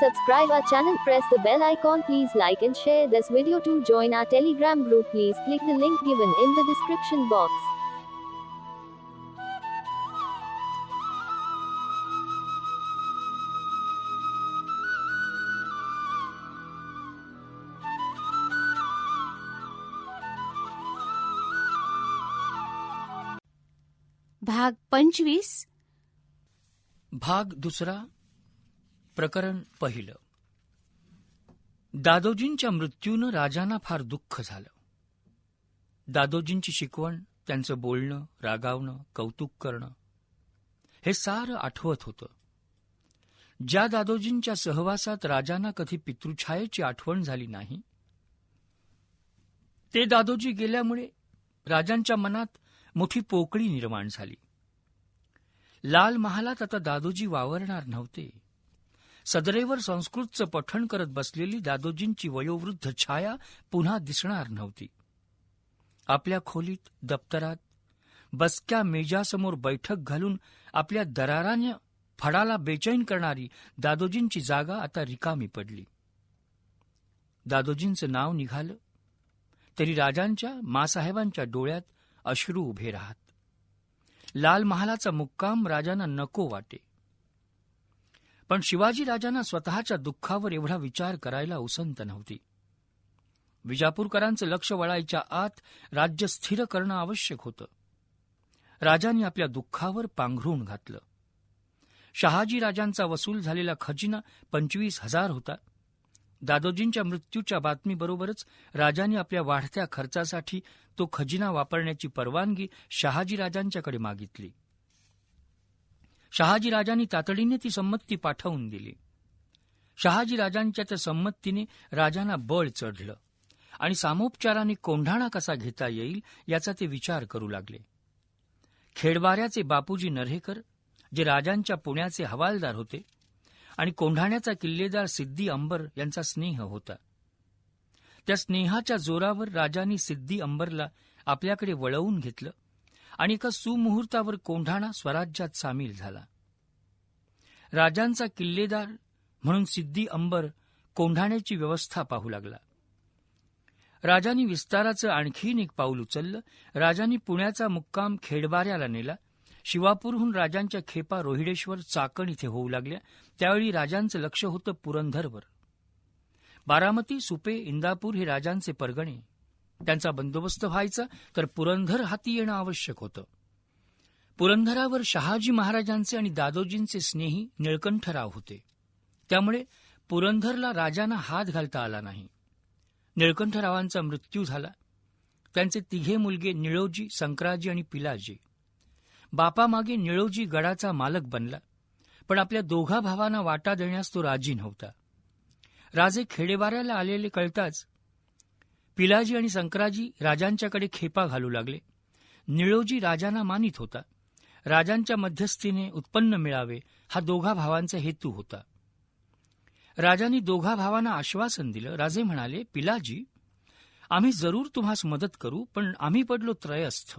subscribe our channel, press the bell icon. Please like and share this video. To join our Telegram group, please click the link given in the description box. भाग 25. भाग दुसरा. प्रकरण पहिलं. दादोजींच्या मृत्यूनं राजांना फार दुःख झालं. दादोजींची शिकवण, त्यांचं बोलणं, रागावणं, कौतुक करणं हे सारं आठवत होतं. ज्या दादोजींच्या सहवासात राजांना कधी पितृछायेची आठवण झाली नाही, ते दादोजी गेल्यामुळे राजांच्या मनात मोठी पोकळी निर्माण झाली. लाल महालात आता दादोजी वावरणार नव्हते. सदरेवर संस्कृतचं पठण करत बसलेली दादोजींची वयोवृद्ध छाया पुन्हा दिसणार नव्हती. आपल्या खोलीत, दप्तरात, बसक्या मेजासमोर बैठक घालून आपल्या दराराने फडाला बेचैन करणारी दादोजींची जागा आता रिकामी पडली. दादोजींचं नाव निघालं तरी राजांच्या, मासाहेबांच्या डोळ्यात अश्रू उभे राहत. लाल महालाचा मुक्काम राजांना नको वाटे. पण शिवाजी राजांना स्वतःच्या दुःखावर एवढा विचार करायला उसंत नव्हती. विजापूरकरांचं लक्ष वळायच्या आत राज्य स्थिर करणं आवश्यक होतं. राजांनी आपल्या दुःखावर पांघरून घातलं. शहाजी राजांचा वसूल झालेला खजिना 25,000 होता. दादोजींच्या मृत्यूच्या बातमीबरोबरच राजांनी आपल्या वाढत्या खर्चासाठी तो खजिना वापरण्याची परवानगी शहाजी राजांच्याकडे मागितली. शहाजी राजांनी तातडीने ती संमती पाठवून दिली. शहाजी राजांच्या त्या संमतीने राजांना बळ चढलं आणि सामोपचाराने कोंढाणा कसा घेता येईल याचा ते विचार करू लागले. खेडबाऱ्याचे बापूजी नऱ्हेकर, जे राजांच्या पुण्याचे हवालदार होते, आणि कोंढाण्याचा किल्लेदार सिद्दी अंबर यांचा स्नेह होता. त्या स्नेहाच्या जोरावर राजांनी सिद्दी अंबरला आपल्याकडे वळवून घेतलं आणि एका सुमुहूर्तावर कोंढाणा स्वराज्यात सामील झाला. राजांचा किल्लेदार म्हणून सिद्दी अंबर कोंढाण्याची व्यवस्था पाहू लागला. राजांनी विस्ताराचं आणखीन एक पाऊल उचललं. राजांनी पुण्याचा मुक्काम खेडबाऱ्याला नेला. शिवापूरहून राजांच्या खेपा रोहिडेश्वर, चाकण इथे होऊ लागल्या. त्यावेळी राजांचं लक्ष होतं पुरंदरवर. बारामती, सुपे, इंदापूर हे राजांचे परगणे. त्यांचा बंदोबस्त व्हायचा तर पुरंदर हाती येणं आवश्यक होतं. पुरंदरावर शहाजी महाराजांचे आणि दादोजींचे स्नेही निळकंठराव होते. त्यामुळे पुरंदरला राजांना हात घालता आला नाही. निळकंठरावांचा मृत्यू झाला. त्यांचे तिघे मुलगे निळोजी, संक्राजी आणि पिलाजी. बापामागे निळोजी गडाचा मालक बनला, पण आपल्या दोघा भावांना वाटा देण्यास तो राजी नव्हता. राजे खेडेबाऱ्याला आलेले कळताच पिलाजी आणि संक्राजी राजांच्याकडे खेपा घालू लागले. निळोजी राजांना मानित होता. राजांच्या मध्यस्थीने उत्पन्न मिळावे हा दोघा भावांचा हेतू होता. राजांनी दोघा भावांना आश्वासन दिलं. राजे म्हणाले, पिलाजी, आम्ही जरूर तुम्हास मदत करू, पण आम्ही पडलो त्रयस्थ.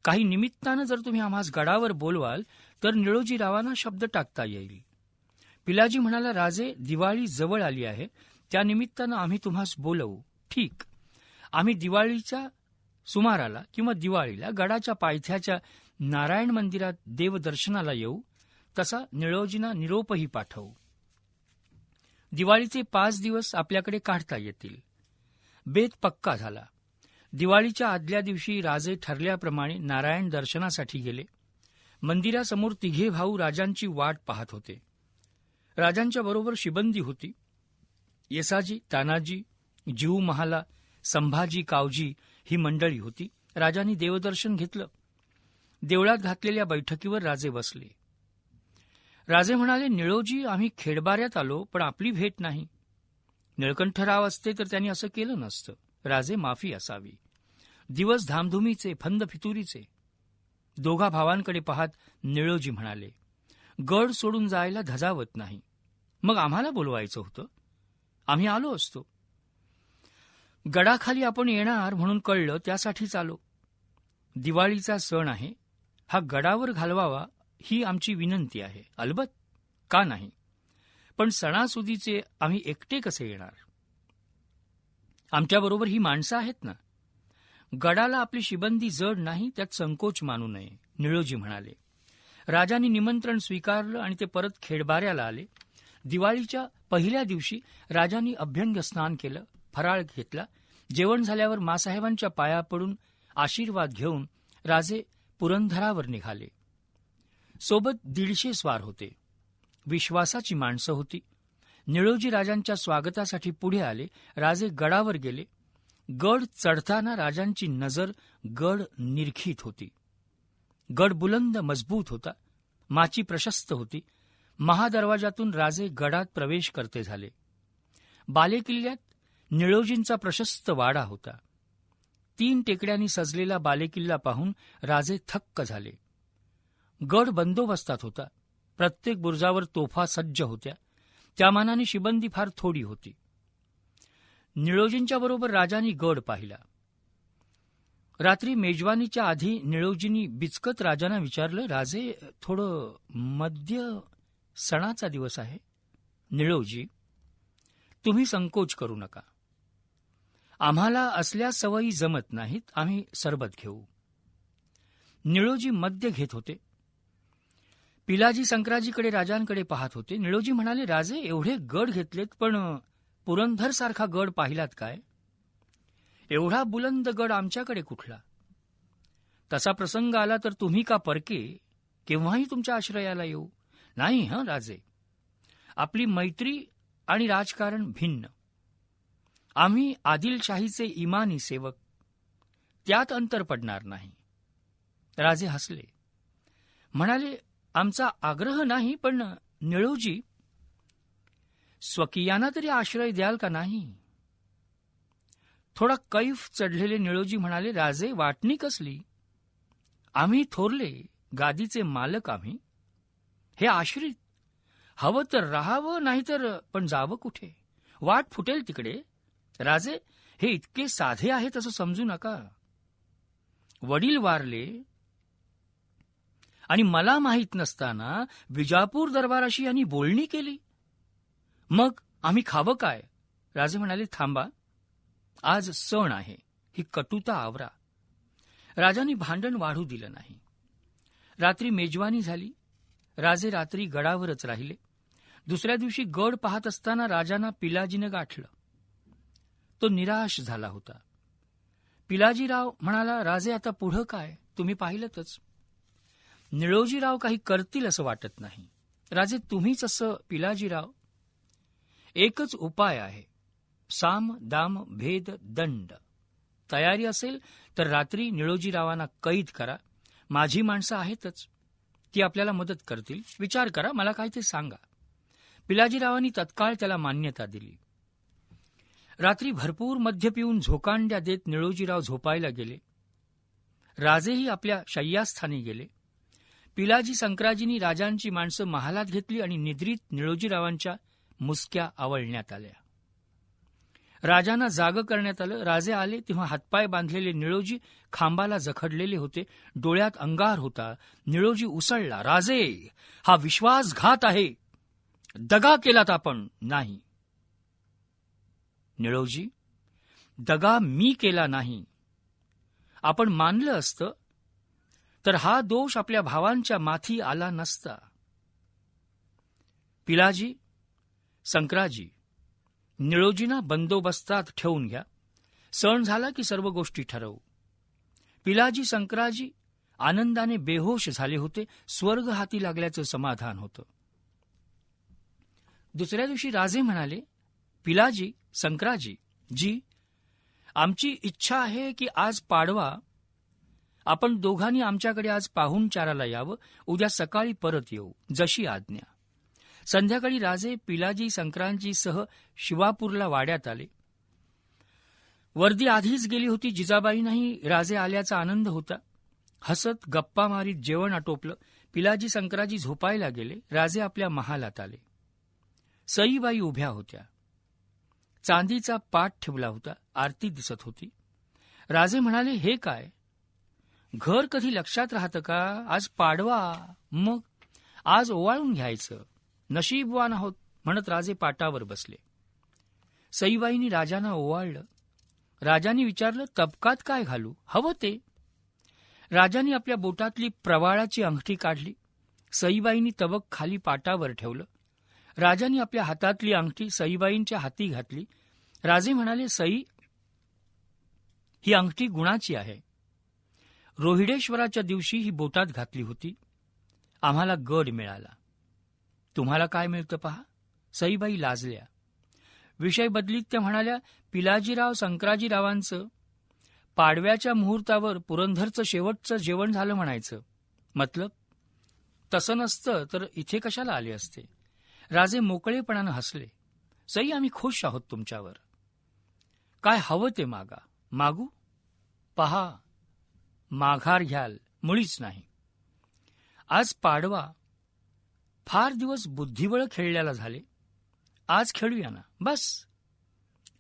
काही निमित्तानं जर तुम्ही आम्हास गडावर बोलवाल तर निळोजीरावांना शब्द टाकता येईल. पिलाजी म्हणाला, राजे, दिवाळी जवळ आली आहे, त्या निमित्तानं आम्ही तुम्हास बोलवू. ठीक, आम्ही दिवाळीच्या सुमाराला किंवा दिवाळीला गडाच्या पायथ्याच्या नारायण मंदिरात देवदर्शनाला येऊ. तसा निळोजींना निरोपही पाठवू. दिवाळीचे 5 दिवस आपल्याकडे काढता येतील. बेत पक्का झाला. दिवाळीच्या आदल्या दिवशी राजे ठरल्याप्रमाणे नारायण दर्शनासाठी गेले. मंदिरासमोर तिघे भाऊ राजांची वाट पाहत होते. राजांच्या बरोबर शिबंदी होती. येसाजी, तानाजी, जीव महाला, संभाजी, कावजी ही मंडळी होती. राजांनी देवदर्शन घेतलं. देवळात घातलेल्या बैठकीवर राजे बसले. राजे म्हणाले, निळोजी, आम्ही खेडबाऱ्यात आलो, पण आपली भेट नाही. निळकंठराव असते तर त्यांनी असं केलं नसतं. राजे, माफी असावी. दिवस धामधुमीचे, फंद फितुरीचे. दोघा भावांकडे पाहत निळोजी म्हणाले, गड सोडून जायला धजावत नाही. मग आम्हाला बोलवायचं होतं, आम्ही आलो असतो. गडाखाली आपण येणार म्हणून कळलं, त्यासाठीच आलो. दिवाळीचा सण आहे, हा गडावर घालवावा ही आमची विनंती आहे. अलबत, का नाही. पण सणासुदीचे आम्ही एकटे कसे येणार? आमच्याबरोबर ही माणसं आहेत ना. गडाला आपली शिबंदी जड नाही, त्यात संकोच मानू नये, निळोजी म्हणाले. राजांनी निमंत्रण स्वीकारलं आणि ते परत खेडबाऱ्याला आले. दिवाळीच्या पहिल्या दिवशी राजांनी अभ्यंग स्नान केलं, फराळ घेतला. जेवण झाल्यावर मासाहेबांच्या पाया पडून आशीर्वाद घेऊन राजे पुरंदरावर निघाले. सोबत 150 स्वार होते. विश्वासाची माणसं होती. निळोजी राजांच्या स्वागतासाठी पुढे आले. राजे गडावर गेले. गड चढताना राजांची नजर गड निरखीत होती. गड बुलंद मजबूत होता. माची प्रशस्त होती. महादरवाजातून राजे गडात प्रवेश करते झाले. बालेकिल्ल्यात निळोजींचा प्रशस्त वाडा होता. 3 टेकड्यांनी सजलेला बालेकिल्ला पाहून राजे थक्क झाले. गड बंदोबस्तात होता. प्रत्येक बुरुजावर तोफा सज्ज होत्या. त्या मानाने शिबंदी फार थोडी होती. निळोजींच्या बरोबर राजांनी गड पाहिला. रात्री मेजवानीच्या आधी निळोजींनी बिचकत राजांना विचारलं, राजे, थोडं मद्य, सणाचा दिवस आहे. निळोजी, तुम्ही संकोच करू नका. आम्हाला असल्या सवयी जमत नाहीत. आम्ही सरबत घेऊ. निळोजी मद्य घेत होते. पिलाजी संक्राजीकडे राजांकडे पाहत होते. निळोजी म्हणाले, राजे, एवढे गड घेतलेत, पण पुरंदरसारखा गड पाहिलात काय? एवढा बुलंद गड आमच्याकडे कुठला? तसा प्रसंग आला तर तुम्ही का परके केव्हाही तुमच्या आश्रयाला येऊ. नाही राजे, आपली मैत्री आणि राजकारण भिन्न. आम्ही आदिलशाहीचे इमानी सेवक, त्यात अंतर पडणार नाही. राजे हसले, म्हणाले, आमचा आग्रह नाही, पण निळोजी, स्वकीयांना तरी आश्रय द्याल का नाही? थोडा कैफ चढलेले निळोजी म्हणाले, राजे, वाटणी कसली? आम्ही थोरले, गादीचे मालक आम्ही. हे आश्रित, हवं तर राहावं, नाहीतर पण जावं कुठे? वाट फुटेल तिकडे. राजे, हे इतके साधे आहेत असं समजू नका. वडील वारले आणि मला माहीत नसताना विजापूर दरबाराशी यांनी बोलणी केली. मग आम्ही खावं काय? राजे म्हणाले, थांबा, आज सण आहे, ही कटुता आवरा. राजांनी भांडण वाढू दिलं नाही. रात्री मेजवानी झाली. राजे रात्री गडावरच राहिले. दुसऱ्या दिवशी गड पाहत असताना राजांना पिलाजीनं गाठलं. तो निराश झाला होता. पिलाजीराव म्हणाला, राजे, आता पुढं काय? तुम्ही पाहिलंतच. निळोजीराव काही करतील असं वाटत नाही. राजे, तुम्हीच असं. पिलाजीराव, एकच उपाय आहे, साम दाम भेद दंड. तयारी असेल तर रात्री निळोजीरावांना कैद करा. माझी माणसं आहेतच, ती आपल्याला मदत करतील. विचार करा, मला काय ते सांगा. पिलाजीरावांनी तत्काळ त्याला मान्यता दिली. रात्री भरपूर मद्य पिऊन झोकांड्या देत निळोजीराव झोपायला गेले. राजेही आपल्या शय्यास्थानी गेले. पिलाजी संक्राजींनी राजांची माणसं महालात घेतली आणि निद्रीत निळोजीरावांच्या मुसक्या आवळण्यात आल्या. राजांना जाग करण्यात आलं. राजे आले तेव्हा हातपाय बांधलेले निळोजी खांबाला जखडलेले होते. डोळ्यात अंगार होता. निळोजी उसळला, राजे, हा विश्वासघात आहे. दगा केलात आपण. नाही निळोजी, दगा मी केला नाही. आपण मानलं असतं तर हा दोष आपल्या भावांच्या माथी आला नसता. पिलाजी, संक्राजी, निळोजींना बंदोबस्तात ठेवून घ्या. सण झाला की सर्व गोष्टी ठरवू. पिलाजी संक्राजी आनंदाने बेहोश झाले होते. स्वर्ग हाती लागल्याचं समाधान होतं. दुसऱ्या दिवशी राजे म्हणाले, पिलाजी, संक्राजी, जी, आमची इच्छा आहे की आज पाडवा, आपण दोघांनी आमच्याकडे आज पाहुणचाराला यावं. उद्या सकाळी परत येऊ, जशी आज्ञा. संध्याकाळी राजे पिलाजी संक्रांतीसह शिवापूरला वाड्यात आले. वर्दी आधीच गेली होती. जिजाबाईंनाही राजे आल्याचा आनंद होता. हसत गप्पा मारीत जेवण आटोपलं. पिलाजी संक्राजी झोपायला गेले. राजे आपल्या महालात आले. सईबाई उभ्या होत्या. चांदीचा पाट ठेवला होता. आरती दिसत होती. राजे म्हणाले, हे काय? घर कधी लक्षात राहतं का? आज पाडवा, मग आज ओवाळून घ्यायचं. नशीबवान आहोत म्हणत राजे पाटावर बसले. सईबाईंनी राजांना ओवाळलं. राजांनी विचारलं, तबकात काय घालू? हवं ते. राजांनी आपल्या बोटातली प्रवाळाची अंगठी काढली. सईबाईंनी तबक खाली पाटावर ठेवलं. राजांनी आपल्या हातातली अंगठी सईबाईंच्या हाती घातली. राजे म्हणाले, सई, ही अंगठी गुणाची आहे. रोहिडेश्वराच्या दिवशी ही बोटात घातली होती. आम्हाला गड मिळाला. तुम्हाला काय मिळतं पहा. सईबाई लाजल्या. विषय बदलीत त्या म्हणाल्या, पिलाजीराव संक्राजीरावांचं पाडव्याच्या मुहूर्तावर पुरंदरचं शेवटचं जेवण झालं म्हणायचं. मतलब तसं नसतं तर इथे कशाला आले असते. राजे मोकळेपणानं हसले. सई, आम्ही खुश आहोत तुमच्यावर. काय हवं ते मागा. मागू? पहा, माघार घ्याल मुळीच नाही. आज पाडवा. फार दिवस बुद्धिबळ खेळल्याला झाले. आज खेळूया ना. बस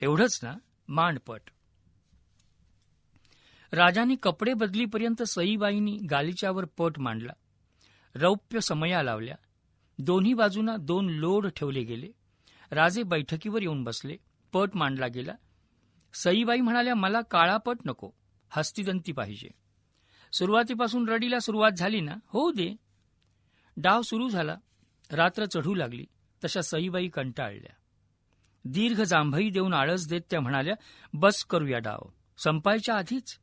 एवढंच ना. मांडपट. राजांनी कपडे बदलीपर्यंत सईबाईंनी गालिच्यावर पट मांडला. रौप्य समया लावल्या. दोन्ही बाजूंना 2 लोड ठेवले गेले. राजे बैठकीवर येऊन बसले. पट मांडला गेला. सईबाई म्हणाल्या, मला काळा पट नको, हस्तिदंती पाहिजे. सुरुवातीपासून रडीला सुरुवात झाली ना, होऊ दे. डाव सुरू झाला. रात्र चढू लागली. तशा सईबाई कंटाळल्या. दीर्घ जांभई देऊन आळस देत त्या म्हणाल्या, बस करूया डाव. संपायच्या आधीच.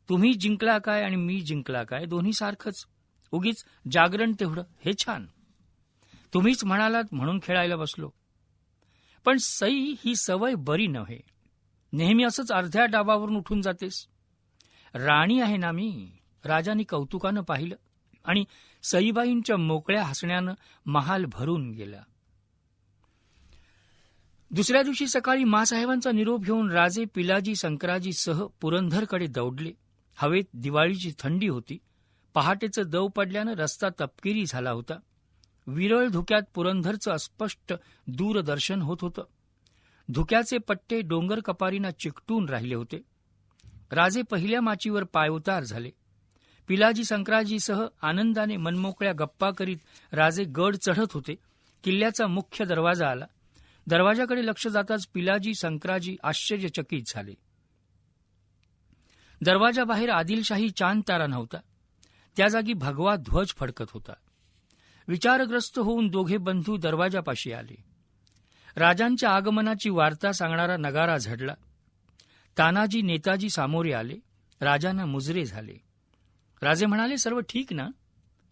तुम्ही जिंकला काय आणि मी जिंकला काय, दोन्ही सारखंच. उगीच जागरण तेवढं. हे छान. तुम्हीच म्हणालात म्हणून खेळायला बसलो. पण सई, ही सवय बरी नव्हे. नेहमी असंच अर्ध्या डावावरून उठून जातेस. राणी आहे ना मी. राजांनी कौतुकानं पाहिलं आणि सईबाईंच्या मोकळ्या हसण्यानं महाल भरून गेला. दुसऱ्या दिवशी सकाळी मासाहेबांचा निरोप घेऊन राजे पिलाजी संक्राजीसह पुरंदरकडे दौडले. हवेत दिवाळीची थंडी होती. पहाटेचं दव पडल्यानं रस्ता तपकिरी झाला होता. विरळ धुक्यात पुरंदरचं अस्पष्ट दूरदर्शन होत होतं. धुक्याचे पट्टे डोंगर कपारींना चिकटून राहिले होते. राजे पहिल्या माचीवर पायउतार झाले. पिलाजी संक्राजीसह आनंदाने मनमोकळ्या गप्पा करीत राजे गड चढत होते. किल्ल्याचा मुख्य दरवाजा आला. दरवाजाकडे लक्ष जाताच पिलाजी संक्राजी आश्चर्यचकित झाले. दरवाजाबाहेर आदिलशाही चांद तारा नव्हता. त्या जागी भगवा ध्वज फडकत होता. विचारग्रस्त होऊन दोघे बंधू दरवाजापाशी आले. राजांच्या आगमनाची वार्ता सांगणारा नगारा झडला. तानाजी नेताजी सामोरे आले. राजांना मुजरे झाले. राजे म्हणाले, सर्व ठीक ना?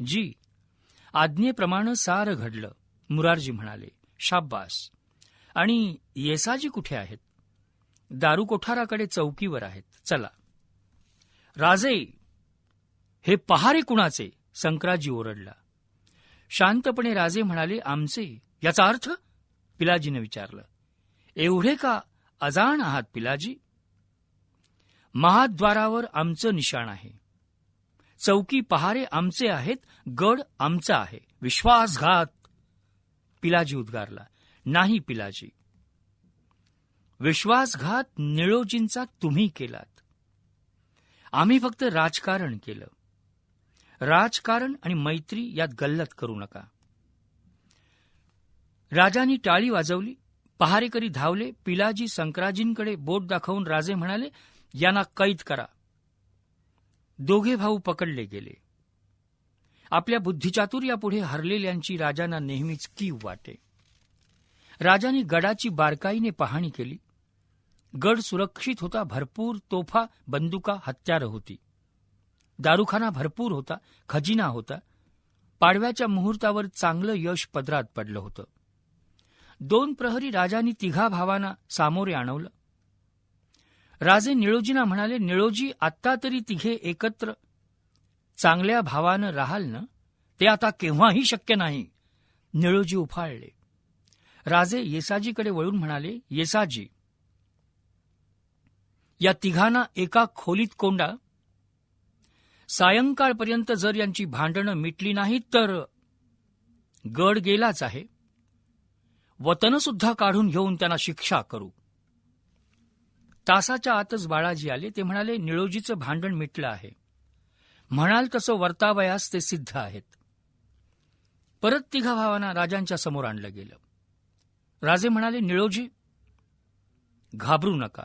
जी. आज्ञेप्रमाणे सारं घडलं. मुरारजी म्हणाले, शाब्बास. आणि येसाजी कुठे आहेत? दारू कोठाराकडे चौकीवर आहेत. चला. राजे, हे पहारे कुणाचे? संक्राजी ओरडला. शांतपणे राजे म्हणाले, आमचे. याचा अर्थ? पिलाजीने विचारलं. एवढे का अजाण आहात पिलाजी? महाद्वारावर आमचं निशाण आहे. चौकी पहारे आमचे आहेत. गड आमचा आहे. विश्वासघात! पिलाजी उद्गारला. नाही पिलाजी, विश्वासघात निळोजींचा तुम्ही केलात. आम्ही फक्त राजकारण केलं. राजकारण आणि मैत्री यात गल्लत करू नका. राजांनी टाळी वाजवली. पहारेकरी धावले. पिलाजी संक्राजींकडे बोट दाखवून राजे म्हणाले, यांना कैद करा. दोघे भाऊ पकडले गेले. आपल्या बुद्धिचातुर्यापुढे हरलेल्यांची राजांना नेहमीच कीव वाटे. राजांनी गडाची बारकाईने पाहणी केली. गड सुरक्षित होता. भरपूर तोफा, बंदुका, हत्यारं होती. दारुखाना भरपूर होता. खजिना होता. पाडव्याच्या मुहूर्तावर चांगलं यश पदरात पडलं होतं. 2 प्रहरी राजांनी तिघा भावांना सामोरे आणवलं. राजे निळोजींना म्हणाले, निळोजी, आत्ता तरी तिघे एकत्र चांगल्या भावानं राहाल ना? ते आता केव्हाही शक्य नाही. निळोजी उफाळले. राजे येसाजीकडे वळून म्हणाले, येसाजी, या तिघांना एका खोलीत कोंडा. सायंकाळपर्यंत जर यांची भांडणं मिटली नाहीत तर गड गेलाच आहे. वतनसुद्धा काढून घेऊन त्यांना शिक्षा करू. तासाच्या आतच बाळाजी आले. ते म्हणाले, निळोजीचं भांडण मिटलं आहे. म्हणाल तसं वर्तावयास ते सिद्ध आहेत. परत तिघा भावांना राजांच्या समोर आणलं गेलं. राजे म्हणाले, निळोजी, घाबरू नका.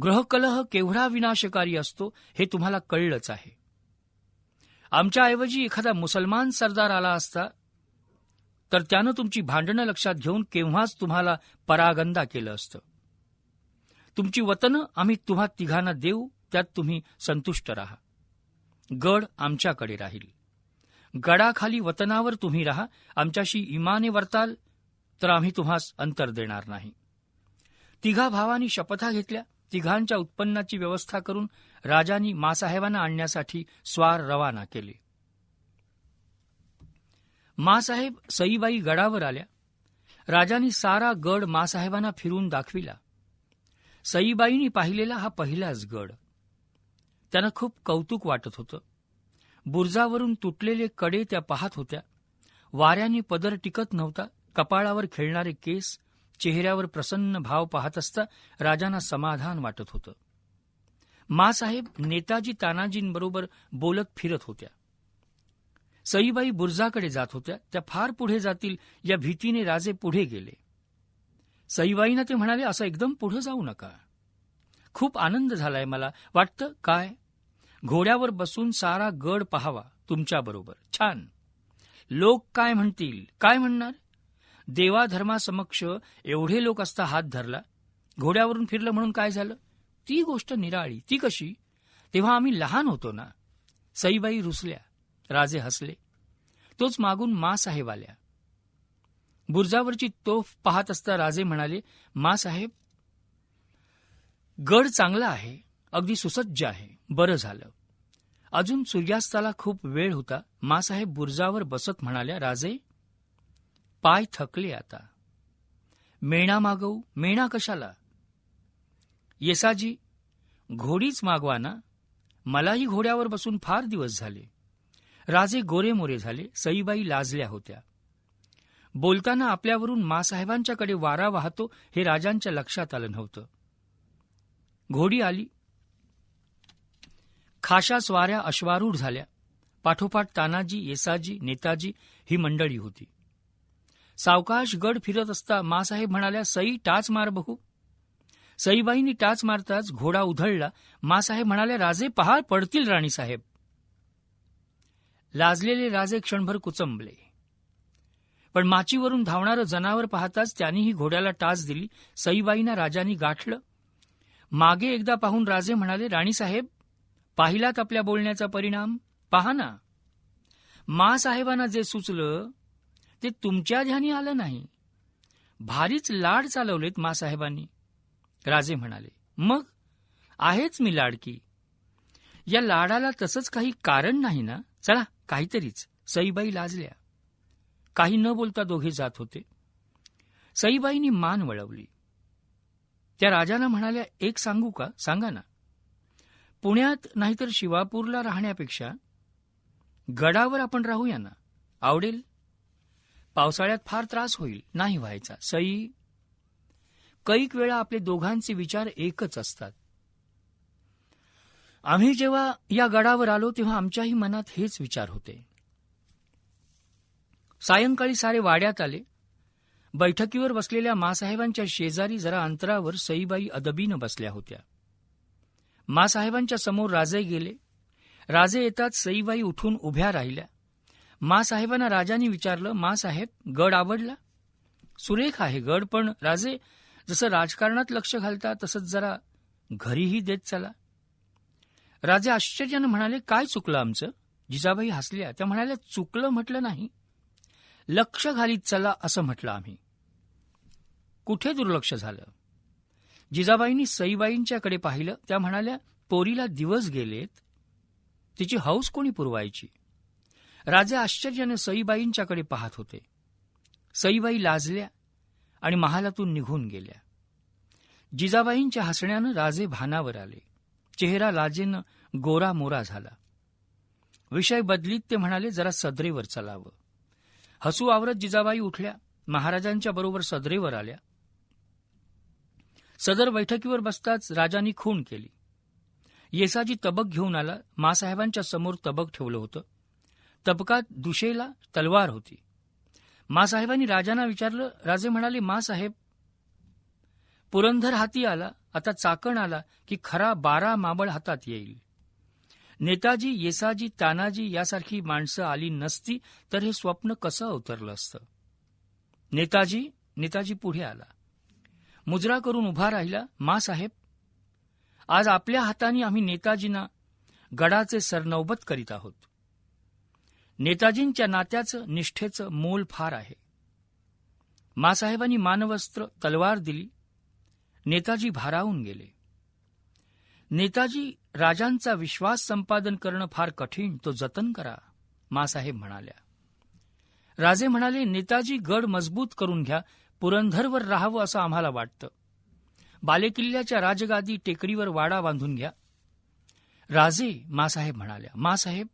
ग्रहकलह केवढा विनाशकारी असतो हे तुम्हाला कळलंच आहे. आमच्याऐवजी एखादा मुसलमान सरदार आला असता तर त्यानं तुमची भांडणं लक्षात घेऊन केव्हाच तुम्हाला परागंदा केलं असतं. तुमची वतनं आम्ही तुम्हा तिघांना देऊ, त्यात तुम्ही संतुष्ट राहा. गड आमच्याकडे राहील. गडाखाली वतनावर तुम्ही राहा. आमच्याशी इमाने वर्ताल तर आम्ही तुम्हास अंतर देणार नाही. तिघा भावांनी शपथा घेतल्या. तिघांच्या उत्पन्नाची व्यवस्था करून राजांनी मासाहेबांना आणण्यासाठी स्वार रवाना केले. मासाहेब सईबाई गडावर आल्या. राजांनी सारा गड मासाहेबांना फिरून दाखविला. सईबाईंनी पाहिलेला हा पहिलाच गड. त्यांना खूप कौतुक वाटत होतं. बुर्जावरून तुटलेले कडे त्या पाहत होत्या. वाऱ्याने पदर टिकत नव्हता. कपाळावर खेळणारे केस, चेहऱ्यावर प्रसन्न भाव पाहत असता राजांना समाधान वाटत होतं. मासाहेब नेताजी तानाजींबरोबर बोलत फिरत होत्या. सईबाई बुर्जाकडे जात होत्या. त्या फार पुढे जातील या भीतीने राजे पुढे गेले. सईबाईंना ते म्हणाले, असं एकदम पुढे जाऊ नका. खूप आनंद झालाय मला. वाटतं काय, घोड्यावर बसून सारा गड पहावा तुमच्याबरोबर. छान. लोक काय म्हणतील, काय म्हणणार? देवाधर्मासमक्ष एवढे लोक असता हात धरला, घोड्यावरून फिरलं म्हणून काय झालं? ती गोष्ट निराळी. ती कशी? तेव्हा आम्ही लहान होतो ना. सईबाई रुसल्या. राजे हसले. तोच मागून मासाहेब आल्या. बुर्जावरची तोफ पाहत असता राजे म्हणाले, मासाहेब, गड चांगला आहे, अगदी सुसज्ज आहे. बरं झालं. अजून सूर्यास्ताला खूप वेळ होता. मासाहेब बुर्जावर बसत म्हणाल्या, राजे, पाय थकले आता. मेणा मागवू? मेणा कशाला? येसाजी, घोडीच मागवा ना. मलाही घोड्यावर बसून फार दिवस झाले. राजे गोरेमोरे झाले. सईबाई लाजल्या होत्या. बोलताना आपल्यावरून मासाहेबांच्याकडे वारा वाहतो हे राजांच्या लक्षात आलं नव्हतं. घोडी आली. खाशा स्वाऱ्या अश्वारूढ झाल्या. पाठोपाठ तानाजी, येसाजी, नेताजी ही मंडळी होती. सावकाश गड फिरत असता मासाहेब म्हणाल्या, सई, टाच मार बघू. सईबाईंनी टाच मारताच घोडा उधळला. मासाहेब म्हणाल्या, राजे पहा, पडतील राणीसाहेब. लाजलेले राजे क्षणभर कुचंबले. पण माचीवरून धावणारं जनावर पाहताच त्यांनीही घोड्याला टाच दिली. सईबाईंना राजांनी गाठलं. मागे एकदा पाहून राजे म्हणाले, राणीसाहेब, पाहिलात आपल्या बोलण्याचा परिणाम? पहा ना. मासाहेबांना जे सुचलं ते तुमच्या ध्यानी आलं नाही. भारीच लाड चालवलेत मासाहेबांनी. राजे म्हणाले, मग आहेच मी लाडकी. या लाडाला तसंच काही कारण नाही ना. चला, काहीतरीच. सईबाई लाजल्या. काही न बोलता दोघे जात होते. सईबाईंनी मान वळवली. त्या राजाला म्हणाल्या, एक सांगू का? सांगा ना. पुण्यात नाहीतर शिवापूरला राहण्यापेक्षा गडावर आपण राहूया ना. आवडेल? पावसाळ्यात फार त्रास होईल. नाही व्हायचा. सई, कैक वेळा आपले दोघांचे विचार एकच असतात. आम्ही जेव्हा या गडावर आलो तेव्हा आमच्याही मनात हेच विचार होते. सायंकाळी सारे वाड्यात आले. बैठकीवर बसलेल्या मासाहेबांच्या शेजारी जरा अंतरावर सईबाई अदबीनं बसल्या होत्या. मासाहेबांच्या समोर राजे गेले. राजे येताच सईबाई उठून उभ्या राहिल्या. मासाहेबांना राजांनी विचारलं, मासाहेब, गड आवडला? सुरेख आहे गड, पण राजे, जसं राजकारणात लक्ष घालता तसंच जरा घरीही देत चला. राजे आश्चर्यानं म्हणाले, काय चुकलं आमचं? जिजाबाई हसल्या. त्या म्हणाल्या, चुकलं म्हटलं नाही, लक्ष घालीत चला असं म्हटलं आम्ही. कुठे दुर्लक्ष झालं? जिजाबाईंनी सईबाईंच्याकडे पाहिलं. त्या म्हणाल्या, पोरीला दिवस गेलेत, तिची हौस कोणी पुरवायची? राजे आश्चर्याने सईबाईंच्याकडे पाहत होते. सईबाई लाजल्या आणि महालातून निघून गेल्या. जिजाबाईंच्या हसण्यानं राजे भानावर आले. चेहरा लाजेनं गोरा मोरा झाला. विषय बदलीत ते म्हणाले, जरा सदरेवर चलावं. हसू आवरत जिजाबाई उठल्या. महाराजांच्या बरोबर सदरेवर आल्या. सदर बैठकीवर बसताच राजांनी खूण केली. येसाजी तबक घेऊन आला. मासाहेबांच्या समोर तबक ठेवलं होतं. तबकात दुशेला तलवार होती. मासाहेबांनी राजांना विचारलं. राजे म्हणाले, मासाहेब, पुरंदर हाती आला, आता चाकण आला की खरा 12 माबळ हातात येईल. नेताजी, येसाजी, तानाजी यासारखी माणसं आली नसती तर हे स्वप्न कसं अवतरलं असतं. नेताजी पुढे आला, मुजरा करून उभा राहिला. मासाहेब, आज आपल्या हाताने आम्ही नेताजींना गडाचे सरनौबत करीत आहोत. नेताजींच्या नात्याचं, निष्ठेचं मोल फार आहे. मासाहेबांनी मानवस्त्र, तलवार दिली. नेताजी भारावून गेले. नेताजी, राजांचा विश्वास संपादन करणं फार कठीण, तो जतन करा, मासाहेब म्हणाल्या. राजे म्हणाले, नेताजी, गड मजबूत करून घ्या. पुरंदरवर राहावं असं आम्हाला वाटतं. बालेकिल्ल्याच्या राजगादी टेकडीवर वाडा बांधून घ्या. राजे, मासाहेब म्हणाल्या. मासाहेब,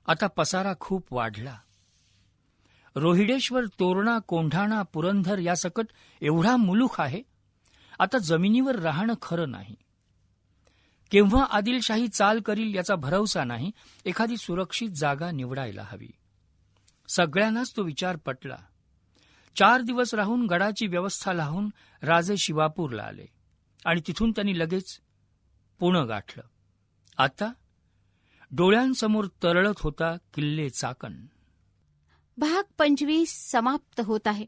आता पसारा खूप वाढला. रोहिडेश्वर, तोरणा, कोंढाणा, पुरंदर यासकट एवढा मुलूक आहे. आता जमिनीवर राहणं खरं नाही. केव्हा आदिलशाही चाल करील याचा भरवसा नाही. एखादी सुरक्षित जागा निवडायला हवी. सगळ्यांनाच तो विचार पटला. 4 दिवस राहून गडाची व्यवस्था लावून राजे शिवापूरला आले आणि तिथून त्यांनी लगेच पुणे गाठलं. आता डोळ्यांसमोर तरळत होता किल्ले चाकण. भाग 25 समाप्त होत आहे.